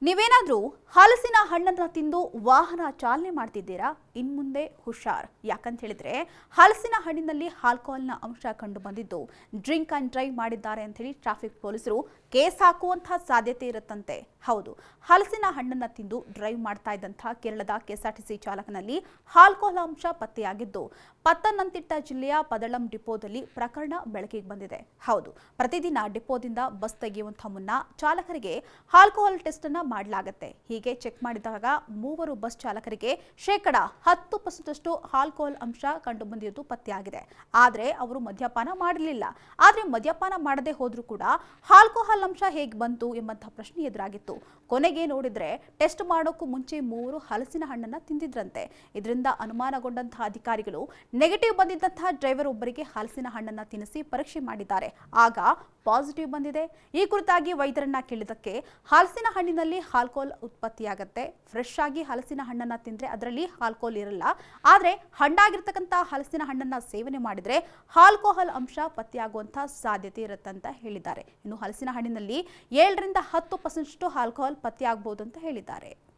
ನೀವೇನಾದ್ರೂ ಹಲಸಿನ ಹಣ್ಣನ್ನ ತಿಂದು ವಾಹನ ಚಾಲನೆ ಮಾಡ್ತಿದ್ದೀರಾ? ಇನ್ಮುಂದೆ ಹುಷಾರ್. ಯಾಕಂತ ಹೇಳಿದ್ರೆ ಹಲಸಿನ ಹಣ್ಣಿನಲ್ಲಿ ಆಲ್ಕೋಹಾಲ್ನ ಅಂಶ ಕಂಡು ಬಂದಿದ್ದು ಡ್ರಿಂಕ್ ಅಂಡ್ ಡ್ರೈವ್ ಮಾಡಿದ್ದಾರೆ ಅಂತ ಹೇಳಿ ಟ್ರಾಫಿಕ್ ಪೊಲೀಸರು ಕೇಸ್ ಹಾಕುವಂತಹ ಸಾಧ್ಯತೆ ಇರುತ್ತಂತೆ. ಹೌದು, ಹಲಸಿನ ಹಣ್ಣನ್ನ ತಿಂದು ಡ್ರೈವ್ ಮಾಡ್ತಾ ಇದ್ದಂತಹ ಕೇರಳದ ಕೆಎಸ್ಆರ್ಟಿಸಿ ಚಾಲಕನಲ್ಲಿ ಆಲ್ಕೋಹಾಲ್ ಅಂಶ ಪತ್ತೆಯಾಗಿದ್ದು ಪತ್ತನಂತಿಟ್ಟ ಜಿಲ್ಲೆಯ ಪದಳಂ ಡಿಪೋದಲ್ಲಿ ಪ್ರಕರಣ ಬೆಳಕಿಗೆ ಬಂದಿದೆ. ಹೌದು, ಪ್ರತಿದಿನ ಡಿಪೋದಿಂದ ಬಸ್ ತೆಗೆಯುವಂತಹ ಮುನ್ನ ಚಾಲಕರಿಗೆ ಆಲ್ಕೋಹಾಲ್ ಟೆಸ್ಟ್ ಅನ್ನ ಮಾಡಲಾಗುತ್ತೆ. ಹೀಗೆ ಚೆಕ್ ಮಾಡಿದಾಗ ಮೂವರು ಬಸ್ ಚಾಲಕರಿಗೆ ಶೇಕಡ 10% ಆಲ್ಕೋಹಾಲ್ ಅಂಶ ಕಂಡು ಬಂದಿರುವುದು ಪತ್ತೆಯಾಗಿದೆ. ಆದರೆ ಅವರು ಮದ್ಯಪಾನ ಮಾಡಲಿಲ್ಲ. ಆದರೆ ಮದ್ಯಪಾನ ಮಾಡದೆ ಹೋದ್ರೂ ಕೂಡ ಆಲ್ಕೋಹಾಲ್ ಅಂಶ ಹೇಗೆ ಬಂತು ಎಂಬಂತಹ ಪ್ರಶ್ನೆ ಎದುರಾಗಿತ್ತು. ಕೊನೆಗೆ ನೋಡಿದ್ರೆ ಟೆಸ್ಟ್ ಮಾಡೋಕ್ಕೂ ಮುಂಚೆ ಮೂವರು ಹಲಸಿನ ಹಣ್ಣನ್ನ ತಿಂದಿದ್ರಂತೆ. ಇದರಿಂದ ಅನುಮಾನಗೊಂಡಂತಹ ಅಧಿಕಾರಿಗಳು ನೆಗೆಟಿವ್ ಬಂದಿದ್ದಂತಹ ಡ್ರೈವರ್ ಒಬ್ಬರಿಗೆ ಹಲಸಿನ ಹಣ್ಣನ್ನ ತಿನ್ನಿಸಿ ಪರೀಕ್ಷೆ ಮಾಡಿದ್ದಾರೆ. ಆಗ ಪಾಸಿಟಿವ್ ಬಂದಿದೆ. ಈ ಕುರಿತಾಗಿ ವೈದ್ಯರನ್ನ ಕೇಳಿದಕ್ಕೆ ಹಲಸಿನ ಹಣ್ಣಿನಲ್ಲಿ ಆಲ್ಕೋಹಾಲ್ ಉತ್ಪತ್ತಿಯಾಗುತ್ತೆ. ಫ್ರೆಶ್ ಆಗಿ ಹಲಸಿನ ಹಣ್ಣನ್ನ ತಿಂದ್ರೆ ಅದರಲ್ಲಿ ಆಲ್ಕೋಹಾಲ್ ಇರಲ್ಲ. ಆದರೆ ಹಣ್ಣಾಗಿರ್ತಕ್ಕಂಥ ಹಲಸಿನ ಹಣ್ಣನ್ನ ಸೇವನೆ ಮಾಡಿದ್ರೆ ಆಲ್ಕೋಹಾಲ್ ಅಂಶ ಪತ್ತೆಯಾಗುವಂತಹ ಸಾಧ್ಯತೆ ಇರುತ್ತಂತ ಹೇಳಿದ್ದಾರೆ. ಇನ್ನು ಹಲಸಿನ ಹಣ್ಣಿನಲ್ಲಿ 7 ರಿಂದ 10% ಆಲ್ಕೋಹಾಲ್ ಪತ್ತೆಯಾಗಬಹುದು ಅಂತ ಹೇಳಿದ್ದಾರೆ.